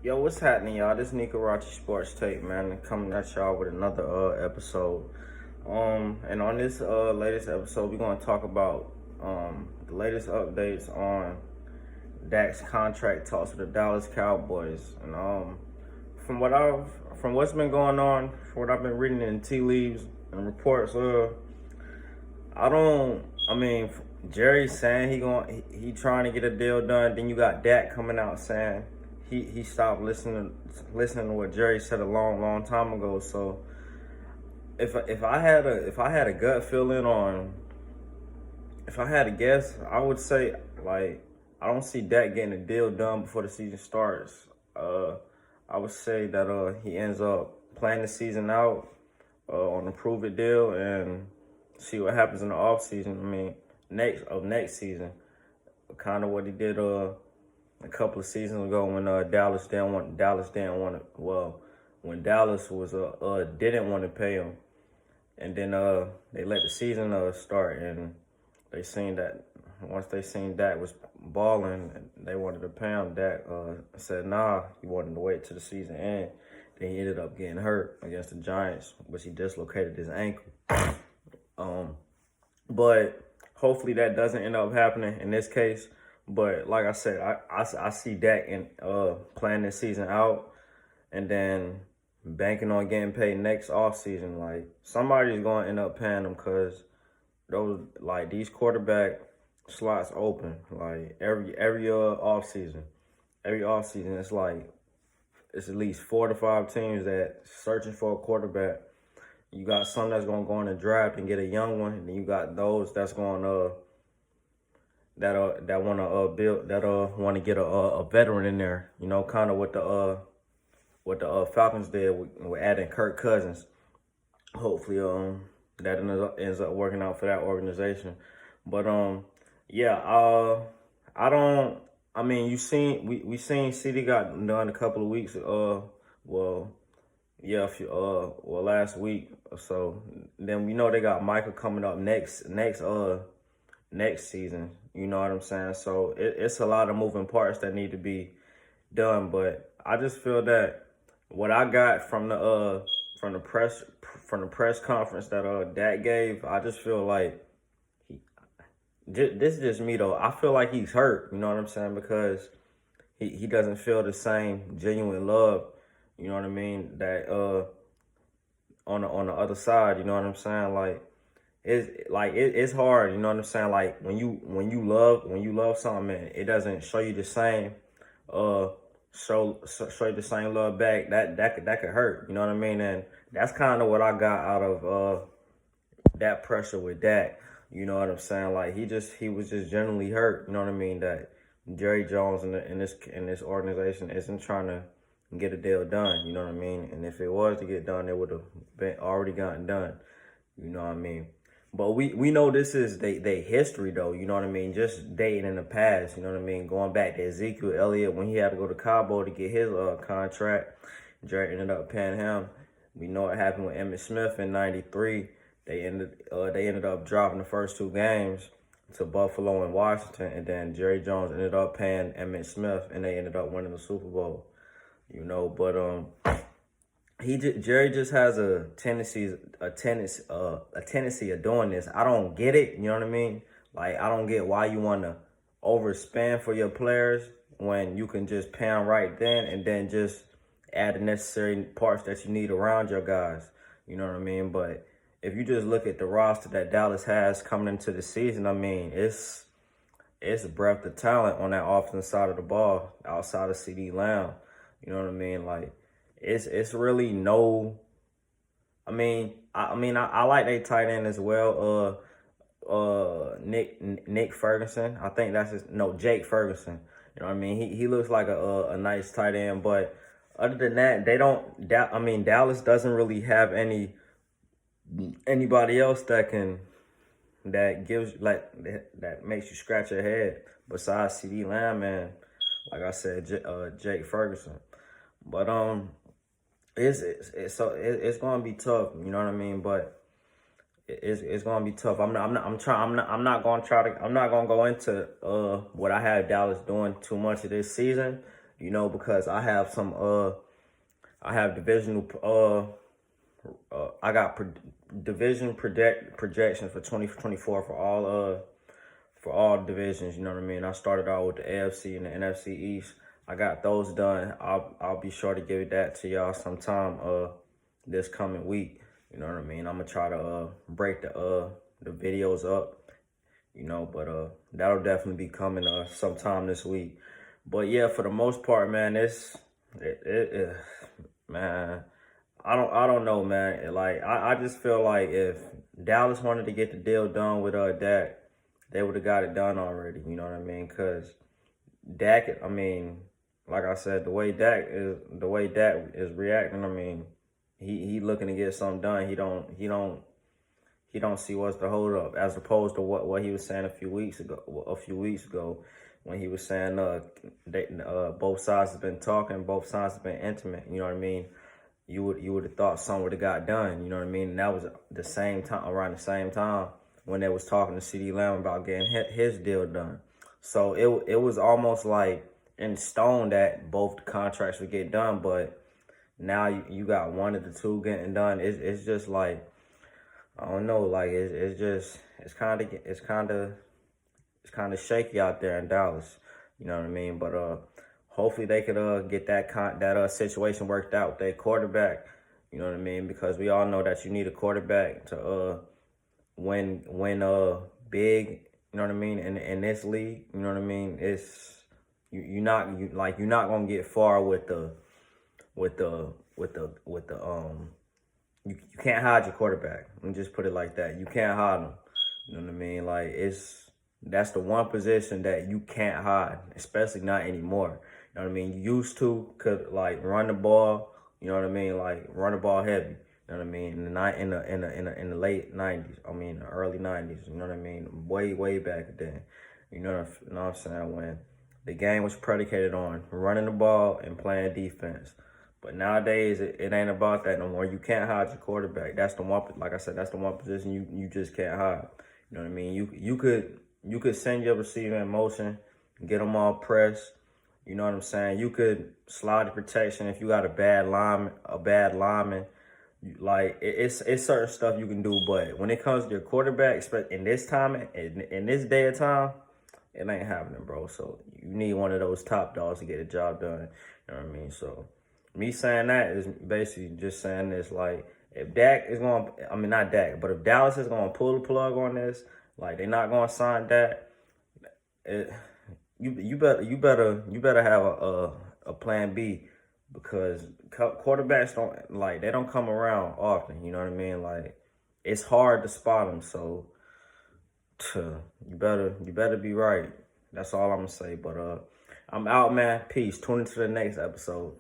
Yo, what's happening, y'all? This Nikaraxhi Sports Tape, man, coming at y'all with another episode. And on this latest episode, we're gonna talk about the latest updates on Dak's contract talks with the Dallas Cowboys. And from what I've from what's been going on, from what I've been reading in tea leaves and reports, I don't. I mean, Jerry's saying he trying to get a deal done. Then you got Dak coming out saying he stopped listening to what Jerry said a long time ago. So if I had a gut feeling on, if I had to guess, I would say, like, I don't see Dak getting a deal done before the season starts. I would say that he ends up playing the season out on a prove it deal and see what happens in the offseason. I mean, next season, kind of what he did a couple of seasons ago when Dallas didn't want to, well, when Dallas was didn't want to pay him, and then they let the season start, and they seen that once they seen Dak was balling, they wanted to pay him. Dak said nah, he wanted to wait till the season end. Then he ended up getting hurt against the Giants, which he dislocated his ankle. But hopefully that doesn't end up happening in this case. But like I said, I see Dak playing this season out and then banking on getting paid next offseason. Like, somebody's going to end up paying him because these quarterback slots open like every offseason. Every offseason it's like it's at least 4 to 5 teams that searching for a quarterback. You got some that's gonna go in the draft and get a young one, and then you got those that's going that want to get a veteran in there. You know, kind of what the Falcons did with adding Kirk Cousins. Hopefully, that ends up working out for that organization. But yeah, I don't. I mean, we seen CeeDee got done a couple of weeks. Well, yeah, last week or so. Then we know they got Michael coming up next season. You know what I'm saying? So it's a lot of moving parts that need to be done. But I just feel that what I got from the press conference that Dak gave, I just feel like this is just me though. I feel like he's hurt. You know what I'm saying? Because he doesn't feel the same genuine love. You know what I mean? That on the other side. You know what I'm saying? Like it's hard. You know what I'm saying? Like when you love something, man, it doesn't show you the same show you the same love back. That could hurt. You know what I mean? And that's kind of what I got out of that pressure with Dak. You know what I'm saying? Like he was just generally hurt. You know what I mean? That Jerry Jones in this organization isn't trying to get a deal done. You know what I mean? And if it was to get done, it would have been already gotten done. You know what I mean? But we know this is they history though. You know what I mean? Just dating in the past. You know what I mean? Going back to Ezekiel Elliott when he had to go to Cowboy to get his contract, Jerry ended up paying him. We know what happened with Emmitt Smith in '93. They ended up dropping the first 2 games to Buffalo and Washington, and then Jerry Jones ended up paying Emmitt Smith, and they ended up winning the Super Bowl. You know, but Jerry just has a tendency of doing this. I don't get it. You know what I mean? Like, I don't get why you want to overspend for your players when you can just pay them right then and then just add the necessary parts that you need around your guys. You know what I mean? But if you just look at the roster that Dallas has coming into the season, I mean, it's a breadth of talent on that offensive side of the ball outside of CeeDee Lamb. You know what I mean? Like, it's really no. I like their tight end as well. Nick Ferguson. I think that's Jake Ferguson. You know what I mean? He looks like a nice tight end, but other than that, they don't. Dallas doesn't really have anybody else that gives that makes you scratch your head besides CeeDee Lamb and, like I said, Jake Ferguson. But it's gonna be tough. You know what I mean? But it's gonna be tough. I'm not gonna go into what I have Dallas doing too much of this season. you know, because I have some I have divisional I got division projections for 2024 for all divisions. You know what I mean? I started out with the AFC and the NFC East. I got those done. I'll be sure to give that to y'all sometime this coming week. You know what I mean? I'm gonna try to break the videos up, you know, but that'll definitely be coming sometime this week. But yeah, for the most part, man, man, I don't know, man. Like I just feel like if Dallas wanted to get the deal done with Dak, they would have got it done already. You know what I mean? Cause Dak, I mean, like I said, the way Dak is reacting, I mean, he looking to get something done. He don't see what's the hold up, as opposed to what he was saying a few weeks ago, when he was saying both sides have been talking, both sides have been intimate. You know what I mean? You would have thought something would have got done. You know what I mean? And that was around the same time when they was talking to CeeDee Lamb about getting his deal done. So it was almost like in stone that both contracts would get done, but now you got one of the two getting done. It's just like, I don't know, like it's kind of shaky out there in Dallas. You know what I mean? But hopefully they could get that situation worked out with their quarterback. You know what I mean? Because we all know that you need a quarterback to win big. You know what I mean? In this league, you know what I mean? You're not gonna get far with the you can't hide your quarterback. Let me just put it like that. You can't hide him. You know what I mean? Like that's the one position that you can't hide, especially not anymore. You know what I mean? You used to could like run the ball. You know what I mean? Like run the ball heavy. You know what I mean? In the late '90s. I mean, the early '90s. You know what I mean? Way back then. You know what I'm saying? When the game was predicated on running the ball and playing defense. But nowadays, it ain't about that no more. You can't hide your quarterback. That's the one. Like I said, that's the one position you just can't hide. You know what I mean? You could send your receiver in motion, get them all pressed. You know what I'm saying? You could slide the protection if you got a bad lineman. Like it's certain stuff you can do, but when it comes to your quarterback, especially in this time, in this day of time, it ain't happening, bro. So you need one of those top dogs to get the job done. You know what I mean? So me saying that is basically just saying this, like, if Dak is going, I mean, not Dak, but if Dallas is going to pull the plug on this, like, they're not going to sign Dak, you better have a plan B, because quarterbacks don't come around often. You know what I mean? Like, it's hard to spot them. So you better be right. That's all I'm gonna say. But I'm out, man. Peace. Tune into the next episode.